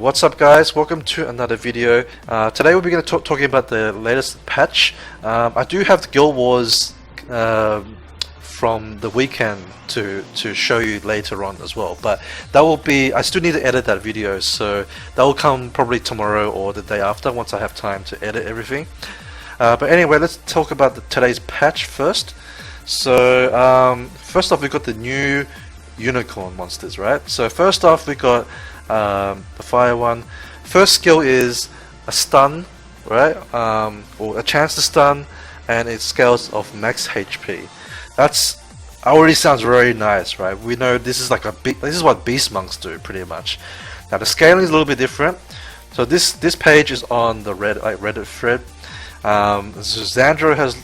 What's up guys, welcome to another video. Today we'll be talking about the latest patch. I do have the Guild Wars from the weekend to show you later on as well, but that will be, I still need to edit that video, so that will come probably tomorrow or the day after once I have time to edit everything. But anyway, let's talk about today's patch first. So first off, we got the new unicorn monsters, right? So first off, we got the fire one. First skill is a stun, right? Or a chance to stun, and it scales of max HP. That's already sounds very nice, right? We know this is like this is what beast monks do pretty much. Now the scaling is a little bit different. So this page is on the Reddit thread. So Xandro has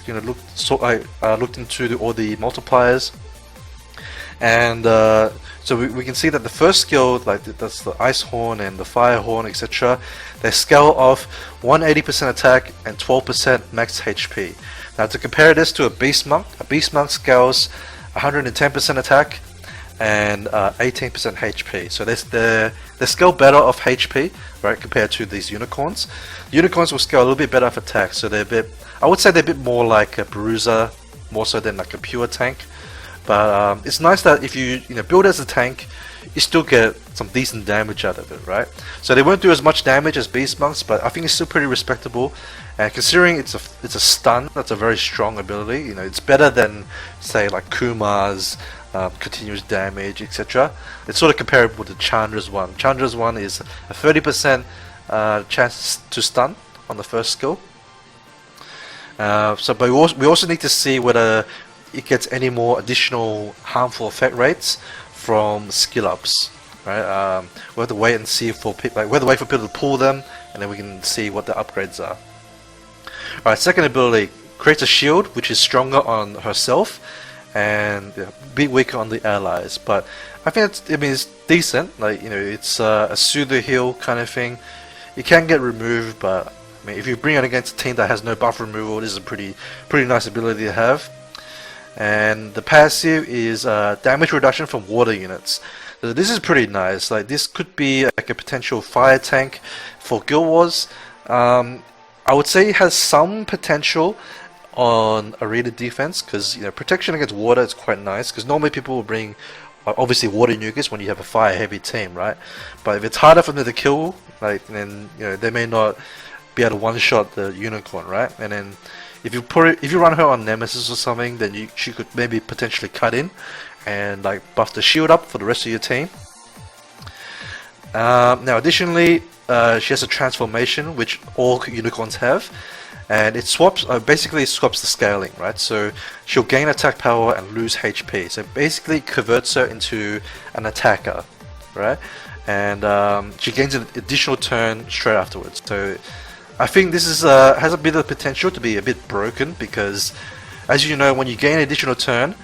looked into all the multipliers, and so we can see that the first skill, like that's the ice horn and the fire horn, etc., they scale off 180% attack and 12% max HP. Now to compare this to a beast monk scales 110% attack and 18% HP. So they scale better off HP, right, compared to these unicorns. Unicorns will scale a little bit better off attack, so they're a bit, I would say they're a bit more like a bruiser, more so than like a pure tank. But it's nice that if you build as a tank, you still get some decent damage out of it, right? So they won't do as much damage as beast monks, but I think it's still pretty respectable. And considering it's a stun, that's a very strong ability. It's better than say like Kumar's continuous damage, etc. It's sort of comparable to Chandra's one. Chandra's one is a 30% chance to stun on the first skill. But we also need to see whether it gets any more additional harmful effect rates from skill ups, right? We'll have to wait and see for people, we have to wait for people to pull them, and then we can see what the upgrades are. Alright, second ability creates a shield which is stronger on herself and a bit weaker on the allies, but I think it's decent. It's a soother heal kind of thing. It can get removed, but I mean, if you bring it against a team that has no buff removal, this is a pretty nice ability to have. And the passive is damage reduction from water units. So this is pretty nice. Like, this could be like a potential fire tank for Guild Wars. I would say it has some potential on arena defense, because protection against water is quite nice, because normally people will bring obviously water nuggets when you have a fire heavy team, right? But if it's harder for them to kill, then they may not be able to one shot the unicorn, right? And then if you run her on Nemesis or something, then she could maybe potentially cut in and buff the shield up for the rest of your team. Now additionally, she has a transformation which all unicorns have, and it basically swaps the scaling, right? So she'll gain attack power and lose HP. So basically converts her into an attacker, right? And she gains an additional turn straight afterwards. So I think this is has a bit of potential to be a bit broken, because as you know, when you gain an additional turn,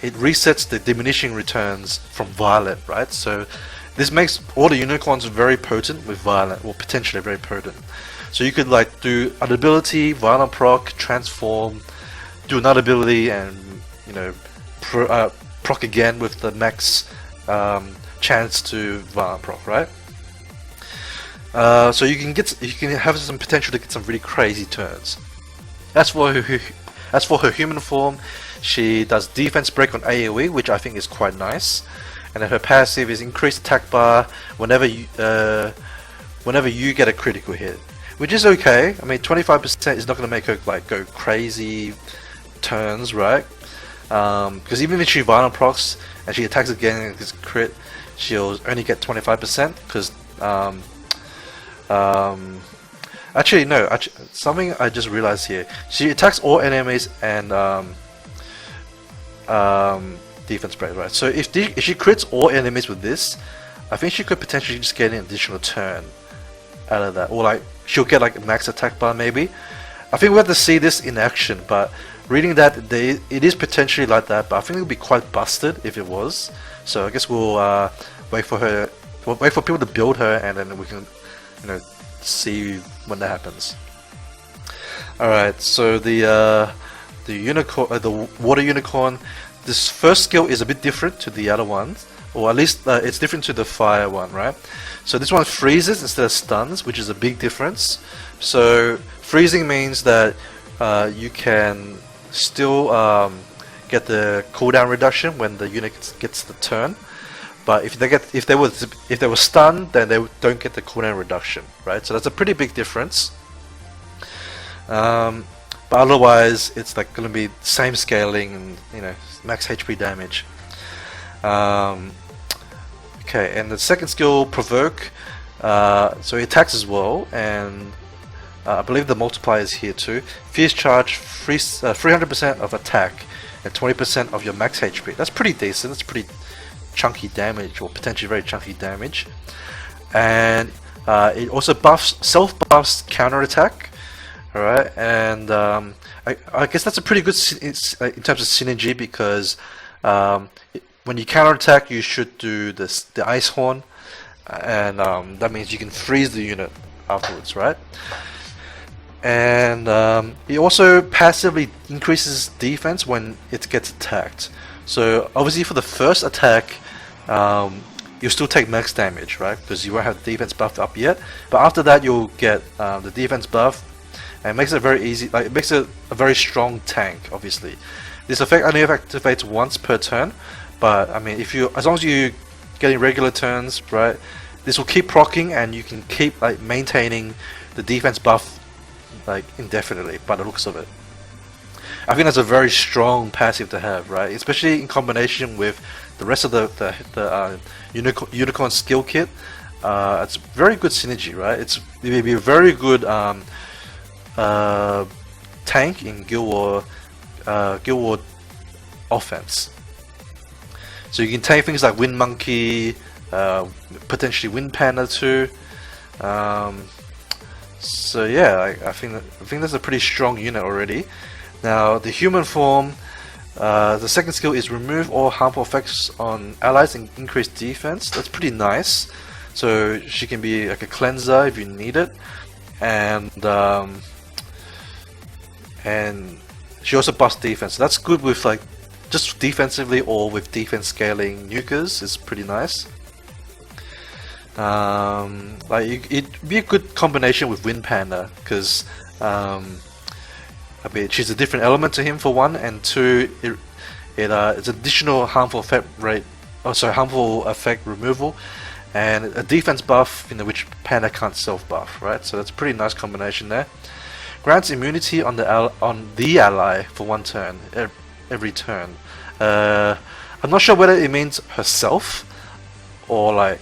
it resets the diminishing returns from Violet, right? So this makes all the unicorns very potent with Violet, or potentially very potent. So you could do an ability, Violent proc, transform, do another ability, and proc again with the max chance to Violent proc, right? So you can have some potential to get some really crazy turns. As for her human form, she does defense break on AoE, which I think is quite nice, and then her passive is increased attack bar whenever you get a critical hit, which is okay. I mean, 25% is not going to make her go crazy turns, right? Because even if she violent procs and she attacks again and gets crit, she'll only get 25%, because actually no, something I just realized here. She attacks all enemies and defense break, right? So if she crits all enemies with this, I think she could potentially just get an additional turn out of that, or she'll get a max attack bar maybe. I think we have to see this in action, but reading that it is potentially like that, but I think it would be quite busted if it was. So I guess we'll wait for people to build her, and then we can see when that happens. Alright, so the unicorn, the water unicorn, this first skill is a bit different to the other ones, or at least it's different to the fire one, right? So this one freezes instead of stuns, which is a big difference. So freezing means that you can still get the cooldown reduction when the unit gets the turn, but if they were stunned, then they don't get the cooldown reduction, right? So that's a pretty big difference. But otherwise, it's like going to be same scaling and, you know, max HP damage. Okay, and the second skill, Provoke. So he attacks as well, and I believe the multiplier is here too. Fierce Charge, 300% of attack and 20% of your max HP. That's pretty decent. That's pretty chunky damage, or potentially very chunky damage. And it also self-buffs counter attack. Alright, and I guess that's a pretty good in terms of synergy, because when you counter attack, you should do the Ice Horn, and that means you can freeze the unit afterwards, right? And it also passively increases defense when it gets attacked. So obviously for the first attack, you'll still take max damage, right? Because you won't have the defense buff up yet. But after that, you'll get the defense buff, and it makes it very easy. Like, it makes it a very strong tank. Obviously, this effect only activates once per turn. But I mean, as long as you're getting regular turns, right, this will keep proccing, and you can keep like maintaining the defense buff like indefinitely by the looks of it. I think that's a very strong passive to have, right? Especially in combination with the rest of the Unicorn skill kit. It's very good synergy, right? It will be a very good tank in Guild War offense. So you can take things like Wind Monkey, potentially Wind Panda too. So yeah, I think that's a pretty strong unit already. Now the human form, the second skill is remove all harmful effects on allies and increase defense. That's pretty nice. So she can be like a cleanser if you need it, and she also buffs defense. So that's good with like just defensively or with defense scaling nukers. Is pretty nice. Like it'd be a good combination with Wind Panda, because I mean, she's a different element to him for one, and two, it's additional harmful effect rate. Oh, sorry, harmful effect removal, and a defense buff, you know, which Panda can't self buff, right? So that's a pretty nice combination there. Grants immunity on the ally for one turn every turn. I'm not sure whether it means herself or like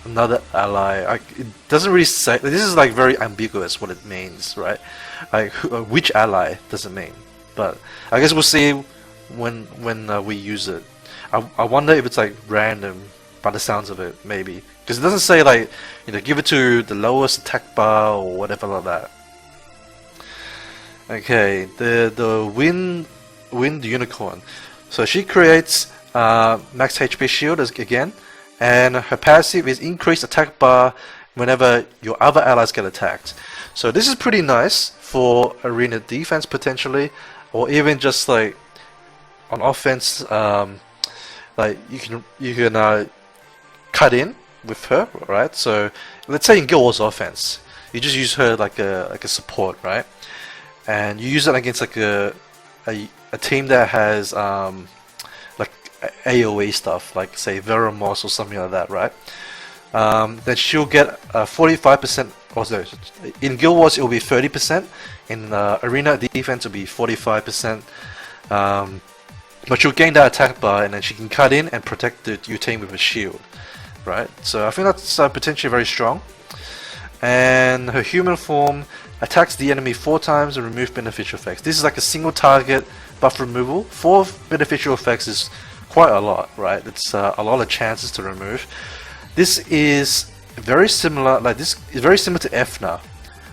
another ally. It doesn't really say. This is like very ambiguous what it means, right? Like which ally does it mean? But I guess we'll see when we use it. I wonder if it's like random by the sounds of it, maybe, because it doesn't say like, you know, give it to the lowest attack bar or whatever like that. Okay, the wind unicorn. So she creates max HP shield again, and her passive is increased attack bar whenever your other allies get attacked. So this is pretty nice for arena defense potentially, or even just like on offense. Like you can cut in with her, right? So let's say in Guild Wars offense, you just use her like a support, right? And you use it against like a team that has like AoE stuff, like say Veramos or something like that, right? Then she'll get 45%. Also, in Guild Wars it will be 30%. In Arena Defense it will be 45%. But she'll gain that attack bar, and then she can cut in and protect your team with a shield, right? So I think that's potentially very strong. And her human form attacks the enemy 4 times and remove beneficial effects. This is like a single target buff removal. 4 beneficial effects is quite a lot, right? It's a lot of chances to remove. This is very similar. Like this is very similar to Efna.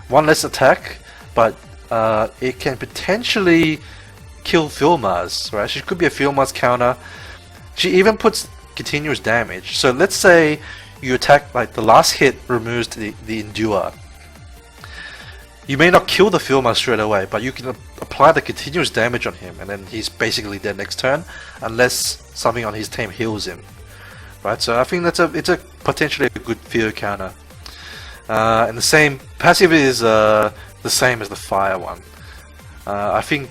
1 less attack, but it can potentially kill Filmars, right? She could be a Filmars counter. She even puts continuous damage. So let's say you attack, like the last hit removes the Endure. You may not kill the Filmar straight away, but you can apply the continuous damage on him, and then he's basically dead next turn, unless something on his team heals him, right? So I think it's a potentially a good field counter. And the same passive is the same as the fire one. I think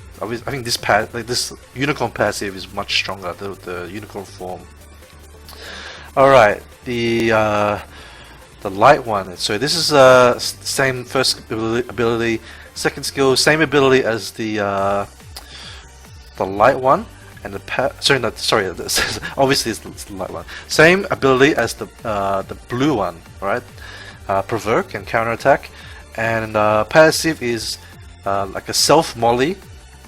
this unicorn passive is much stronger. The unicorn form. All right, the light one. So this is same first ability, second skill, same ability as the light one, and the obviously it's the light one. Same ability as the blue one, right? Provoke and counterattack, and passive is like a self molly,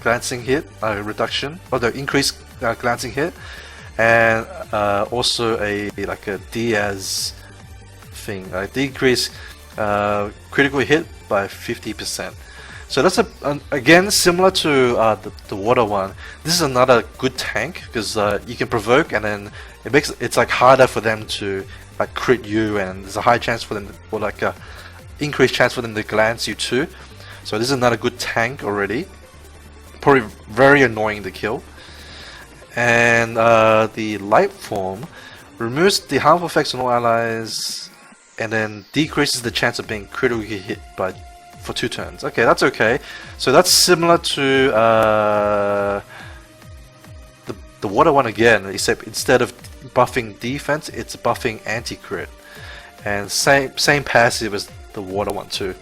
glancing hit reduction, or the increased glancing hit, and also like a Diaz thing, decrease critical hit by 50%. So that's again similar to the water one. This is another good tank because you can provoke, and then it's like harder for them to like crit you, and there's a high chance for them or like a increased chance for them to glance you too. So this is another good tank already. Probably very annoying to kill. And the light form removes the harmful effects on all allies, and then decreases the chance of being critically hit for 2 turns. Okay, that's okay. So that's similar to the water one again, except instead of buffing defense, it's buffing anti-crit, and same passive as the water one too.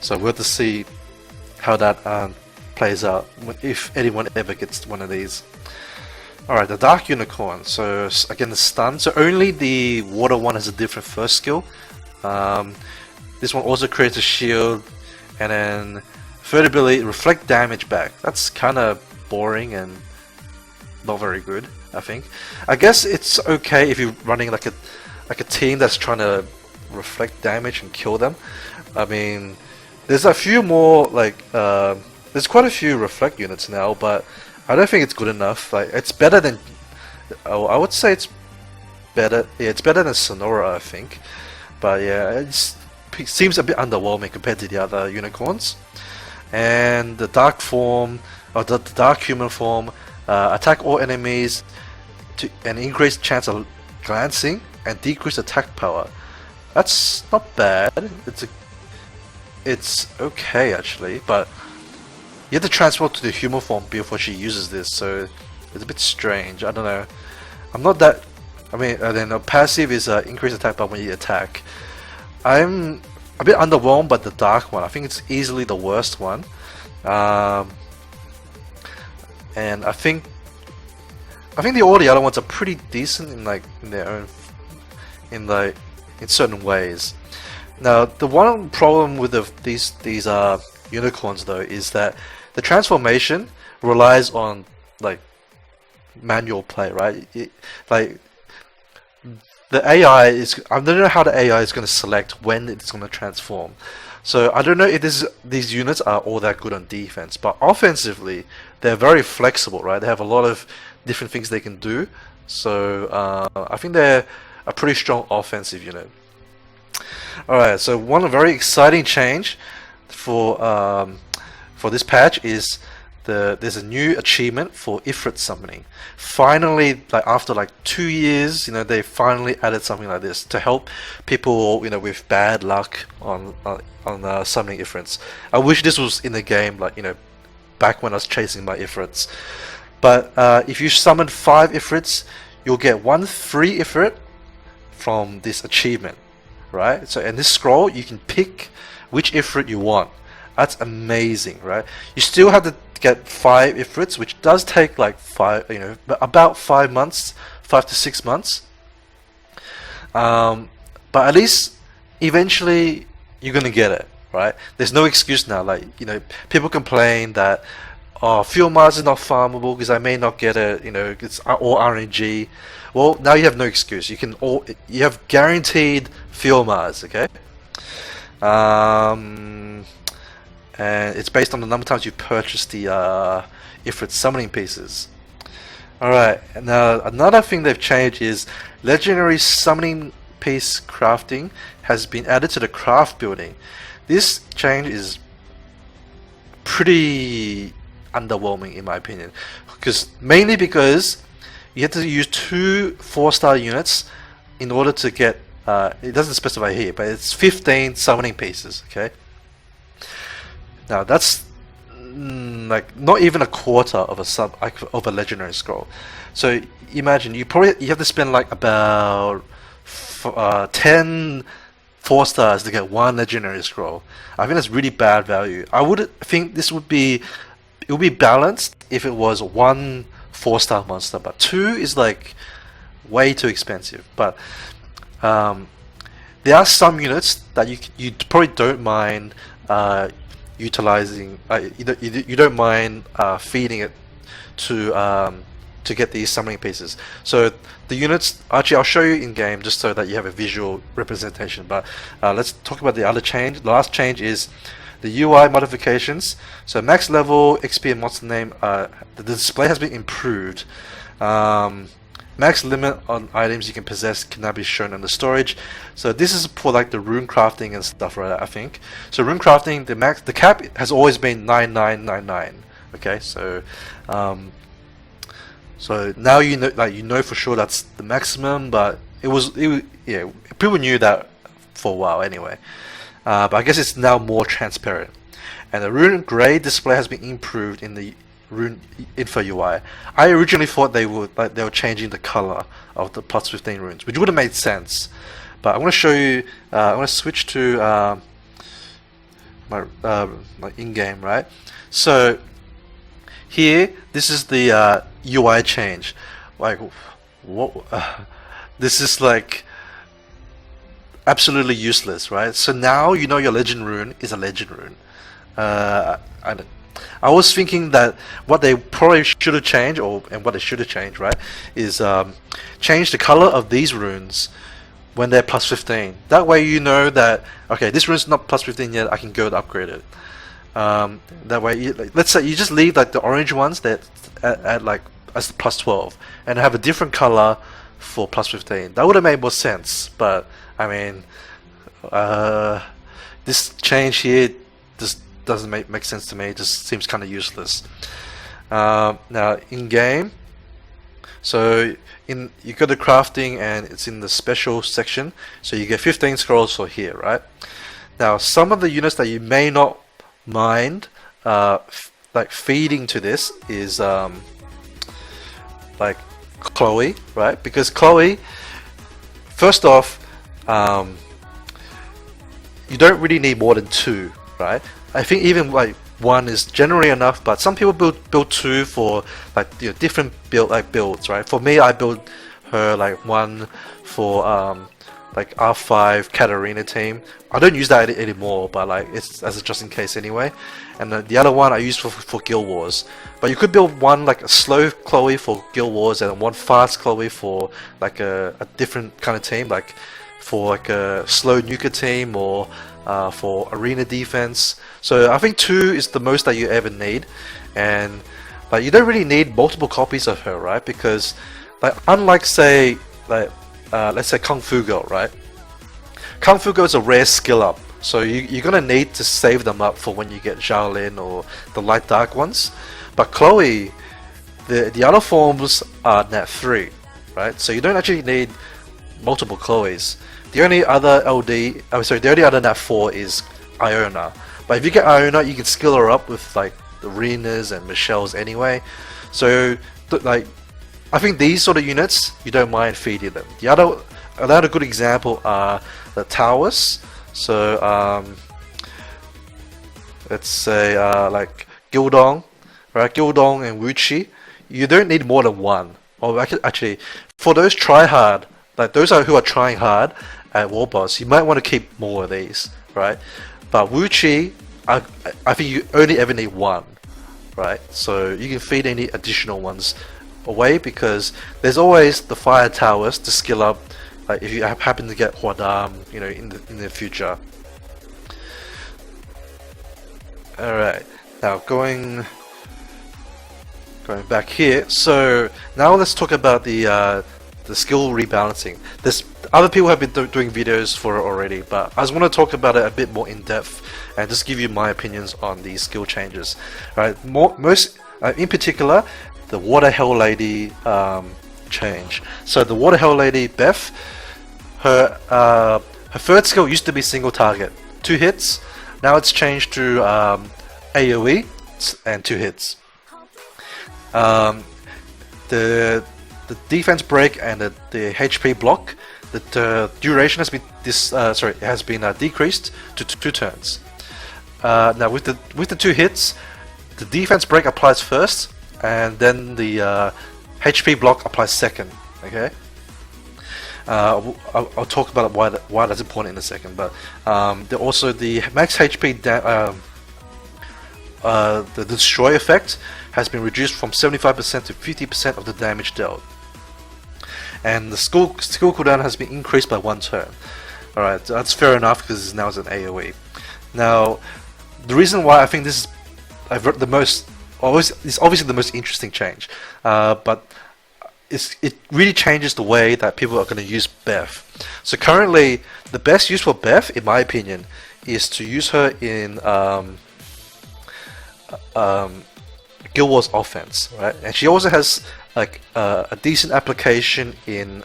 So we'll have to see how that plays out if anyone ever gets one of these. Alright, the Dark Unicorn. So again, the stun. So only the water one has a different first skill. This one also creates a shield, and then third ability, reflect damage back. That's kind of boring and not very good, I think. I guess it's okay if you're running like a team that's trying to reflect damage and kill them. I mean, there's a few more there's quite a few reflect units now, but I don't think it's good enough. Like, it's better than, I would say it's better. Yeah, it's better than Sonora, I think. But yeah, it seems a bit underwhelming compared to the other unicorns. And the dark form, or the dark human form, attack all enemies to an increased chance of glancing and decrease attack power. That's not bad. It's okay actually, but you have to transfer to the human form before she uses this, so it's a bit strange. I don't know. I'm not that. I mean, then passive is increased attack power when you attack. I'm a bit underwhelmed by the dark one. I think it's easily the worst one, and I think all the other ones are pretty decent in their own in certain ways. Now, the one problem with these unicorns though is that the transformation relies on like manual play, right? The AI is, I don't know how the AI is going to select when it's going to transform. So I don't know if these units are all that good on defense, but offensively they're very flexible, right? They have a lot of different things they can do. So I think they're a pretty strong offensive unit. Alright, so one very exciting change for this patch is there's a new achievement for Ifrit summoning. Finally, after 2 years, they finally added something like this to help people, with bad luck on summoning Ifrits. I wish this was in the game, back when I was chasing my Ifrits. But if you summon 5 Ifrits, you'll get 1 free Ifrit from this achievement, right? So in this scroll, you can pick which Ifrit you want. That's amazing, right? You still have to get 5 Ifrits, which does take about 5 months, 5 to 6 months. But at least eventually you're gonna get it, right? There's no excuse now. People complain that Fuel Mars is not farmable because I may not get it. It's all RNG. Well, now you have no excuse. You have guaranteed Fuel Mars, okay? And it's based on the number of times you purchase the Ifrit summoning pieces. Alright, now another thing they've changed is legendary summoning piece crafting has been added to the craft building. This change is pretty underwhelming in my opinion, mainly because you have to use 2 4-star units in order to get, it doesn't specify here, but it's 15 summoning pieces, okay? Now that's like not even a quarter of a legendary scroll. So imagine you have to spend like about 10 4-stars to get 1 legendary scroll. I think that's really bad value. I would think it would be balanced if it was 1 4-star monster, but 2 is like way too expensive. But there are some units that you probably don't mind utilizing. You don't mind feeding it to get these summoning pieces. So the units, actually I'll show you in game just so that you have a visual representation, but let's talk about the other change. The last change is the UI modifications. So max level, XP and monster name, the display has been improved. Max limit on items you can possess cannot be shown on the storage. So this is for like the rune crafting and stuff, right? I think. So rune crafting, the cap has always been 9999. Okay, so so now you know for sure that's the maximum, but yeah, people knew that for a while anyway. But I guess it's now more transparent. And the rune grade display has been improved in the rune info UI. I originally thought they were changing the color of the plus 15 runes, which would have made sense. But I'm going to show you. I'm going to switch to my in-game, right? So here, this is the UI change. Like, what? This is like absolutely useless, right? So now you know your legend rune is a legend rune. I was thinking that what they probably should have changed, and what they should have changed, right, is change the color of these runes when they're plus 15. That way you know that, okay, this rune's not plus 15 yet, I can go and upgrade it. That way, let's say you just leave like the orange ones that at like as plus 12 and have a different color for plus 15. That would have made more sense, but I mean, this change here just doesn't make sense to me. It just seems kind of useless. Now in game, so you got the crafting and it's in the special section, so you get 15 scrolls for here, right? Now some of the units that you may not mind like feeding to this is like Chloe, right? Because Chloe, first off, you don't really need more than 2, right? I think even like 1 is generally enough, but some people build 2 for like different builds, right? For me, I build her like 1 for like R5 Katarina team. I don't use that anymore, but like it's as a just in case anyway. And the other one I use for Guild Wars. But you could build 1 like a slow Chloe for Guild Wars and 1 fast Chloe for like a different kind of team, like for like a slow nuker team or for arena defense. So I think 2 is the most that you ever need, and like you don't really need multiple copies of her, right? Because like unlike say like let's say Kung Fu Girl, right? Kung Fu Girl is a rare skill up, so you're gonna need to save them up for when you get Xiaolin or the light dark ones. But Chloe, the other forms are nat 3, right? So you don't actually need multiple Chloes. The only other the only other nat 4 is Iona. But if you get Iona, you can skill her up with like the Renas and Michelle's anyway. So like, I think these sort of units you don't mind feeding them. Another good example are the towers. So let's say like Gildong, right? Gildong and Wuchi. You don't need more than 1. Or actually, for those try hard, like those who are trying hard at Warboss, you might want to keep more of these, right? But Wuchi, I think you only ever need 1, right? So you can feed any additional ones away because there's always the fire towers to skill up. Like if you happen to get Huadam, in the future. All right, now going back here. So now let's talk about the skill rebalancing. There's other people have been doing videos for it already, but I just want to talk about it a bit more in depth and just give you my opinions on these skill changes. All right, most in particular, the Water Hell Lady change. So the Water Hell Lady Beth, her third skill used to be single target, 2 hits. Now it's changed to AoE and 2 hits. The defense break and the HP block, the duration has been decreased to 2 turns. Now with the 2 hits, the defense break applies first, and then the HP block applies second. Okay. I'll talk about why that's important in a second. But also the max HP the destroy effect has been reduced from 75% to 50% of the damage dealt, and the skill cooldown has been increased by 1 turn. Alright, that's fair enough because now it's an AoE. Now, the reason why I think this is it's obviously the most interesting change, but it really changes the way that people are going to use Beth. So currently, the best use for Beth, in my opinion, is to use her in Guild Wars offense, right? And she also has like a decent application in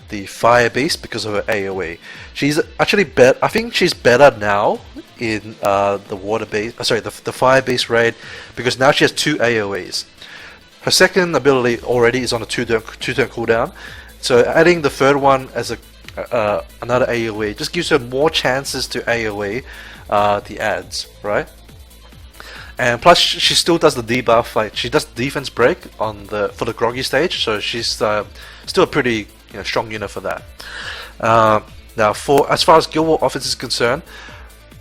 the Fire Beast because of her AoE. She's actually better. I think she's better now in the Water Beast. The Fire Beast raid, because now she has 2 AoEs. Her second ability already is on a 2-turn cooldown, so adding the third one as another AoE just gives her more chances to AoE the adds, right? And plus, she still does the debuff. Like, she does defense break for the groggy stage, so she's still a pretty strong unit for that. Now, as far as Guild Wars offense is concerned,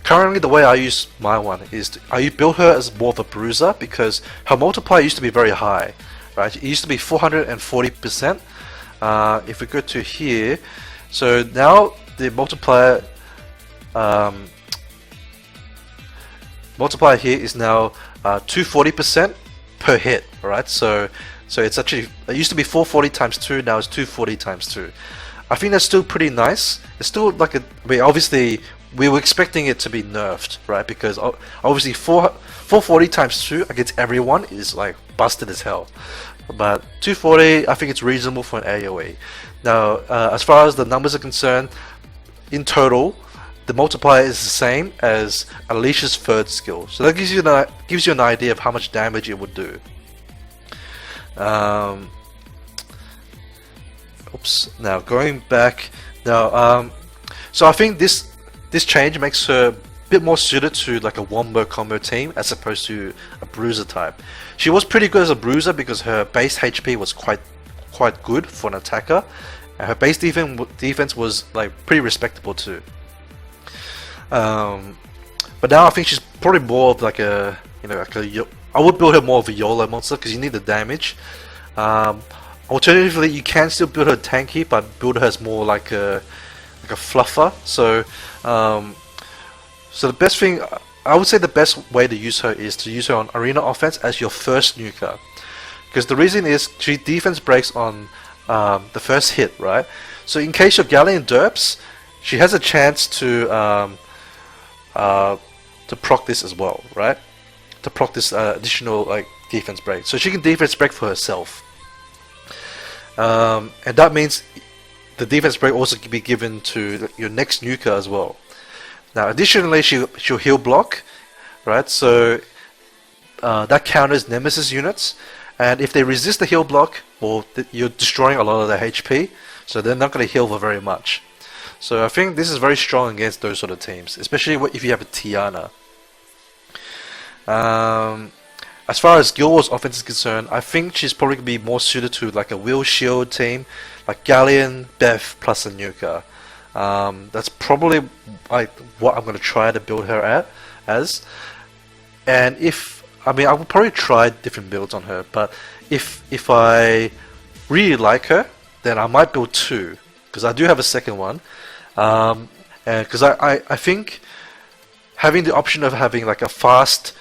currently the way I use my one is I build her as more of a bruiser because her multiplier used to be very high, right? It used to be 440%. If we go to here, so now the multiplier here is now 240% per hit. Alright, so it's actually, it used to be 440 times 2, now it's 240 times 2. I think that's still pretty nice. It's still like obviously we were expecting it to be nerfed, right? Because obviously 440 times 2 against everyone is like busted as hell. But 240, I think it's reasonable for an AoE. Now, as far as the numbers are concerned, in total, the multiplier is the same as Alicia's third skill, so that gives you an idea of how much damage it would do. Oops. Now going back. Now, so I think this change makes her a bit more suited to like a wombo combo team as opposed to a bruiser type. She was pretty good as a bruiser because her base HP was quite good for an attacker, and her base defense was like pretty respectable too. But now I think she's probably more of like I would build her more of a YOLO monster because you need the damage. Alternatively, you can still build her tanky, but build her as more like a fluffer. So the best thing, I would say the best way to use her is to use her on arena offense as your first nuker, because the reason is she defense breaks on the first hit, right? So in case your Galleon derps, she has a chance to proc this as well, right? To proc this additional like defense break, so she can defense break for herself, and that means the defense break also can be given to your next nuker as well. Now, additionally, she'll heal block, right? So that counters Nemesis units, and if they resist the heal block, well, you're destroying a lot of their HP, so they're not going to heal for very much. So I think this is very strong against those sort of teams, especially if you have a Tiana. As far as Guild Wars offense is concerned, I think she's probably going to be more suited to like a Will Shield team, like Galleon, Beth, plus a nuker. That's probably like what I'm going to try to build her as. And I will probably try different builds on her, but if I really like her, then I might build 2, because I do have a second one. And because I think having the option of having like a fast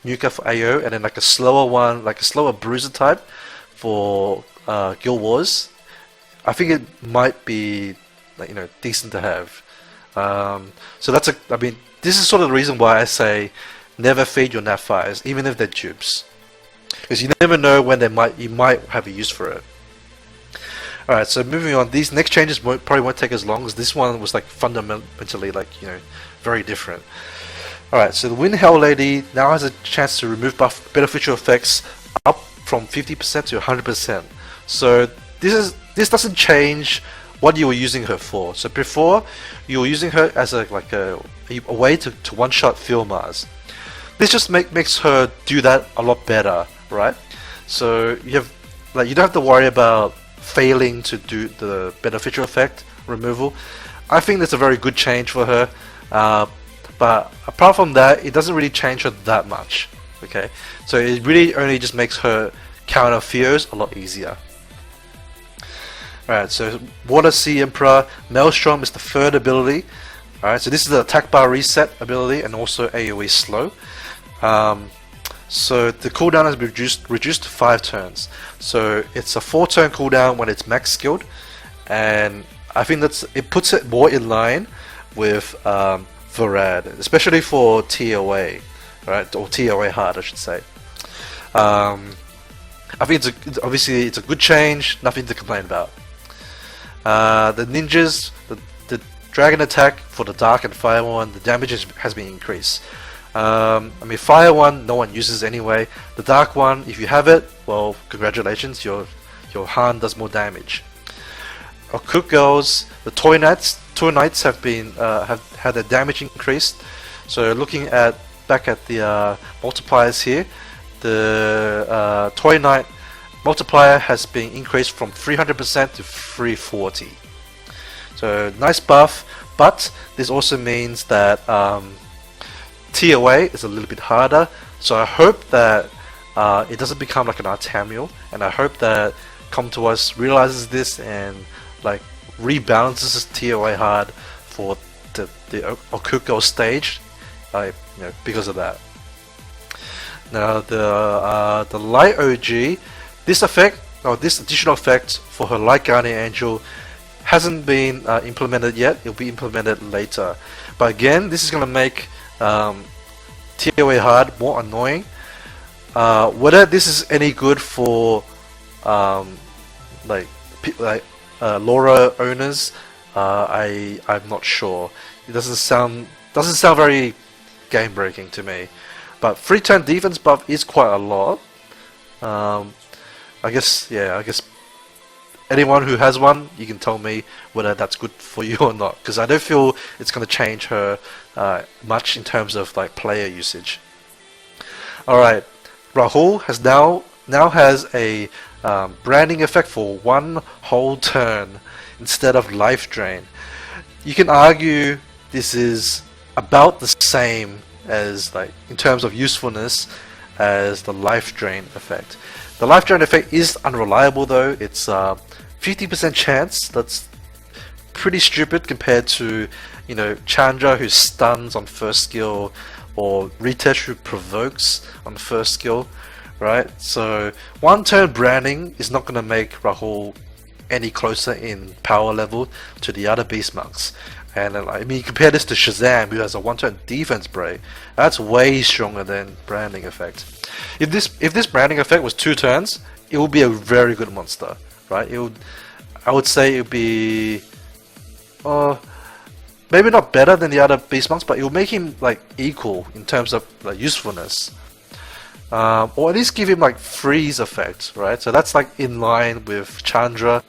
nuker for AO and then like a slower one, like a slower bruiser type for Guild Wars, I think it might be like, decent to have. So that's this is sort of the reason why I say never feed your Nat fires, even if they're dupes, because you never know when you might have a use for it. Alright, so moving on, these next changes probably won't take as long as this one was like fundamentally like, you know, very different. Alright, so the Wind Hell Lady now has a chance to remove buff beneficial effects up from 50% to 100%. So this doesn't change what you were using her for. So before, you were using her as a way to one-shot Filmars. This just makes her do that a lot better, right? So you don't have to worry about failing to do the beneficial effect removal. I think that's a very good change for her. But apart from that, it doesn't really change her that much. Okay, so it really only just makes her counter fears a lot easier. Alright, so Water Sea Emperor Maelstrom is the third ability. Alright, so this is the attack bar reset ability and also AoE slow. So the cooldown has been reduced to 5 turns. So it's a 4-turn cooldown when it's max skilled, and I think it puts it more in line with Varad, especially for TOA, right? Or TOA hard, I should say. I think obviously it's a good change, nothing to complain about. The ninjas, the dragon attack for the dark and fire one, the damage has been increased. I mean, fire one, no one uses anyway. The dark one, if you have it, well, congratulations, your Han does more damage. Our Cook Girls, the Toy Knights have been have had their damage increased. So looking back at the multipliers here, the Toy Knight multiplier has been increased from 300% to 340. So nice buff, but this also means that TOA is a little bit harder. So I hope that it doesn't become like an Artamiel, and I hope that Come To Us realizes this and like rebalances TOA hard for the Okuko stage, because of that. Now the Light OG, this additional effect for her Light Guardian Angel hasn't been implemented yet. It'll be implemented later. But again, this is gonna make TOA hard more annoying. Whether this is any good for Laura owners, I'm not sure. It doesn't sound very game breaking to me. But 3-turn defense buff is quite a lot. I guess anyone who has one, you can tell me whether that's good for you or not, because I don't feel it's going to change her much in terms of like player usage. Alright, Rahul has now has a branding effect for 1 whole turn instead of life drain. You can argue this is about the same as, like, in terms of usefulness, as the life drain effect. The life drain effect is unreliable though. It's 50% chance. That's pretty stupid compared to, Chandra, who stuns on first skill, or Ritesh, who provokes on first skill, right? So 1 turn branding is not going to make Rahul any closer in power level to the other Beastmarks. And I mean, compare this to Shazam, who has a 1-turn defense break. That's way stronger than branding effect. If this branding effect was 2 turns, it would be a very good monster, right? I would say it would be, maybe not better than the other Beastmarks, but it will make him like equal in terms of like usefulness, or at least give him like freeze effect, right? So that's like in line with Chandra.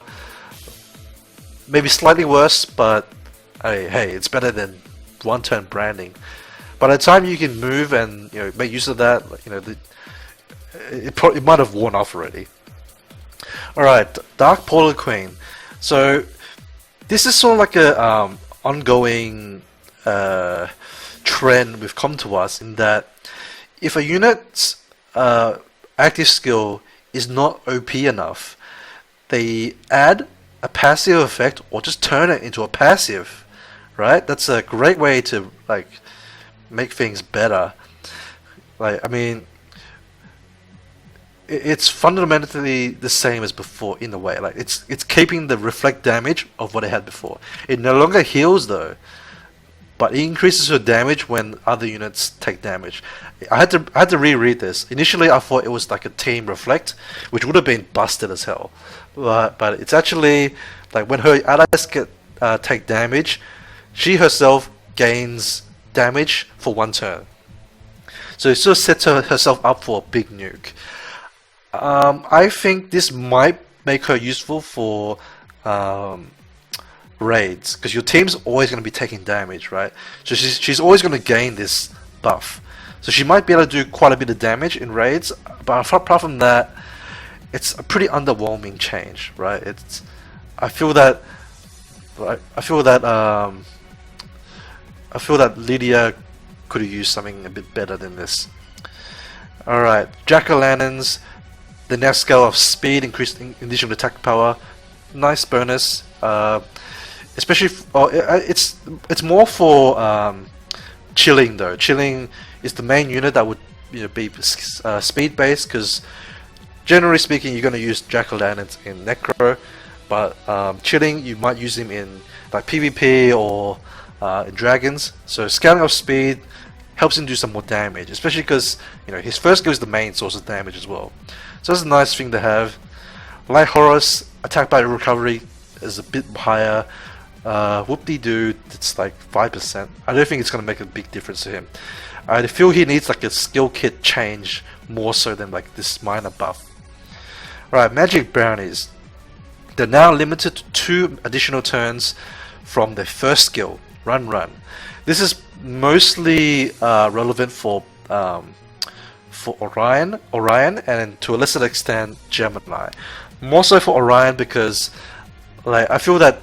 Maybe slightly worse, but hey, it's better than 1-turn branding. By the time you can move and make use of that, it might have worn off already. Alright, Dark Portal Queen. So this is sort of like a ongoing trend with Come To Us, in that if a unit's active skill is not OP enough, they add a passive effect or just turn it into a passive, right? That's a great way to like make things better. Like, I mean, it's fundamentally the same as before in a way. Like, it's keeping the reflect damage of what it had before. It no longer heals though. but it increases her damage when other units take damage. I had to reread this. Initially, I thought it was like a team reflect, which would have been busted as hell. But it's actually like when her allies take damage, she herself gains damage for 1 turn. So it sort of sets herself up for a big nuke. I think this might make her useful for raids, because your team's always going to be taking damage, right? So she's always going to gain this buff. So she might be able to do quite a bit of damage in raids, but apart from that, it's a pretty underwhelming change, right? I feel that Lydia could have used something a bit better than this. Alright, Jack-o'-lanterns, the next scale of speed, increased in addition to attack power, nice bonus. Especially, it's more for chilling though. Chilling is the main unit that would be speed based, because generally speaking you're going to use Jack-o'-lanterns in Necro, but chilling you might use him in like PvP or in Dragons. So scaling of speed helps him do some more damage, especially because his first skill is the main source of damage as well. So that's a nice thing to have. Light Horus, attack by recovery is a bit higher. Whoop-de-doo, it's like 5%. I don't think it's going to make a big difference to him. I feel he needs like a skill kit change more so than like this minor buff. Alright, Magic Brownies. They're now limited to 2 additional turns from their first skill, Run Run. This is mostly relevant for Orion, and to a lesser extent Gemini. More so for Orion because like I feel that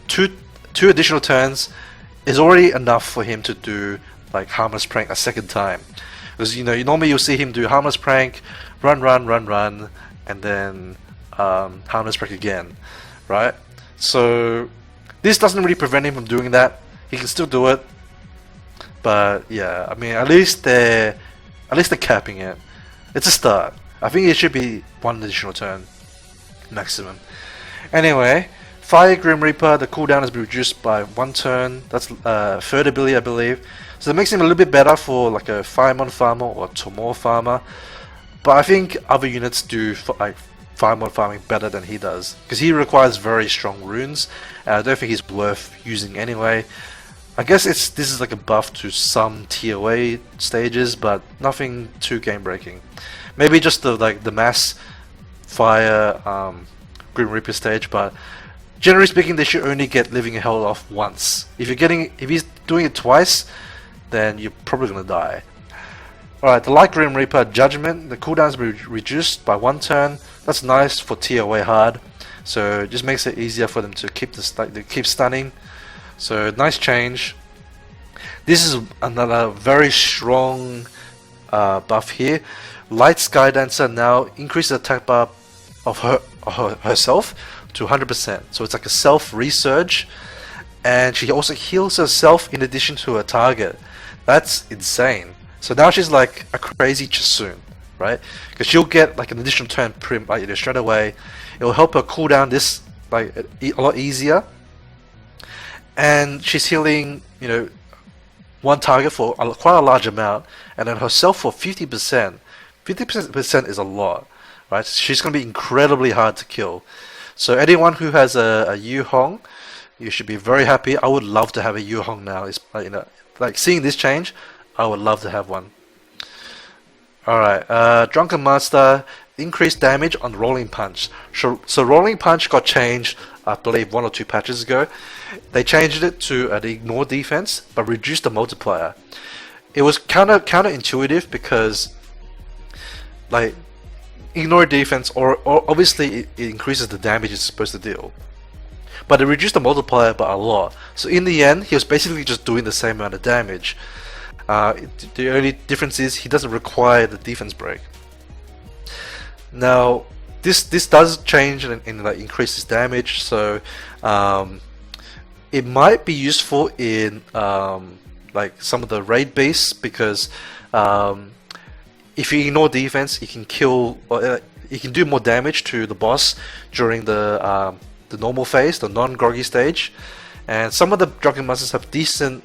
two additional turns is already enough for him to do like Harmless Prank a second time. Because normally you'll see him do Harmless Prank, run, and then Harmless Prank again, right? So this doesn't really prevent him from doing that. He can still do it, but yeah, I mean at least they're capping it. It's a start. I think it should be 1 additional turn maximum. Anyway, Fire Grim Reaper, the cooldown has been reduced by 1 turn. That's third ability, I believe. So that makes him a little bit better for like a Firemon farmer or Tomor farmer. But I think other units do like Firemon farming better than he does, because he requires very strong runes, and I don't think he's worth using anyway. I guess this is like a buff to some TOA stages, but nothing too game breaking. Maybe just the mass fire Grim Reaper stage, but generally speaking, they should only get Living Hell off once. If he's doing it twice, then you're probably gonna die. Alright, the Light Grim Reaper Judgment, the cooldown's been reduced by 1 turn. That's nice for TOA hard, so it just makes it easier for them to keep stunning. So nice change. This is another very strong buff here. Light Sky Dancer now increases the attack bar of herself to 100%. So it's like a self resurge, and she also heals herself in addition to her target. That's insane. So now she's like a crazy Chasun, right? Because she'll get like an additional turn straight away. It will help her cool down this like a lot easier. And she's healing, one target for quite a large amount, and then herself for 50%. 50% is a lot, right? She's going to be incredibly hard to kill. So anyone who has a Yu Hong, you should be very happy. I would love to have a Yu Hong now. It's like seeing this change, I would love to have one. Alright, Drunken Master, increased damage on Rolling Punch. So Rolling Punch got changed, I believe 1 or 2 patches ago. They changed it to an ignore defense, but reduced the multiplier. It was counterintuitive because, like, ignore defense, or obviously it increases the damage it's supposed to deal, but it reduced the multiplier by a lot. So in the end, he was basically just doing the same amount of damage. The only difference is he doesn't require the defense break. Now, this does change and like increases damage, so it might be useful in like some of the raid beasts, because if you ignore defense, you can kill, you can do more damage to the boss during the normal phase, the non-groggy stage, and some of the Drunken Masters have decent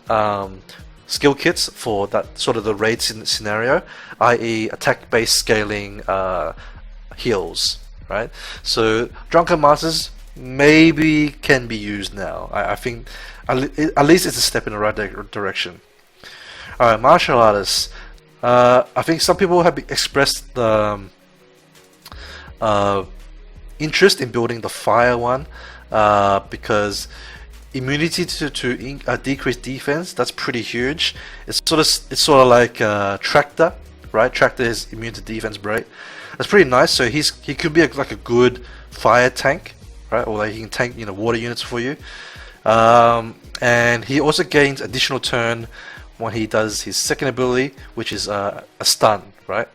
skill kits for that sort of the raid scenario, i.e. attack-based scaling heals, right? So Drunken Masters maybe can be used now. I think at least it's a step in the right direction. Alright, martial artists. I think some people have expressed the interest in building the fire one because immunity to decrease defense, that's pretty huge. It's sort of like Tractor, right? Tractor is immune to defense break. That's pretty nice. So he could be like a good fire tank, right? Or like he can tank water units for you. And he also gains additional turn when he does his second ability, which is a stun, right?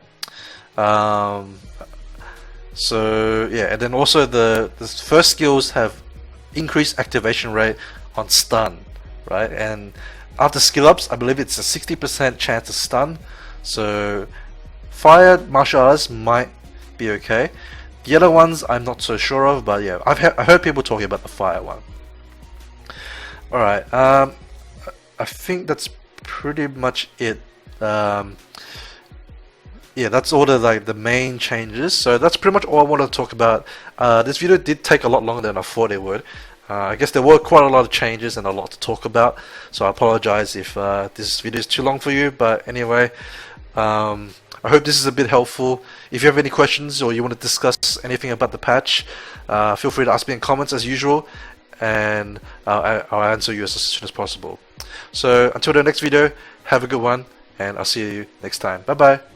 So yeah, and then also the first skills have increased activation rate on stun, right? And after skill ups, I believe it's a 60% chance to stun. So fire martial arts might be okay. The other ones I'm not so sure of, but yeah, I heard people talking about the fire one. All right, I think that's pretty much it. Yeah, that's all the main changes. So that's pretty much all I wanted to talk about. This video did take a lot longer than I thought it would. I guess there were quite a lot of changes and a lot to talk about, so I apologize if this video is too long for you. But anyway, I hope this is a bit helpful. If you have any questions or you want to discuss anything about the patch, feel free to ask me in comments as usual, and I'll answer you as soon as possible. So until the next video, have a good one, and I'll see you next time. Bye bye.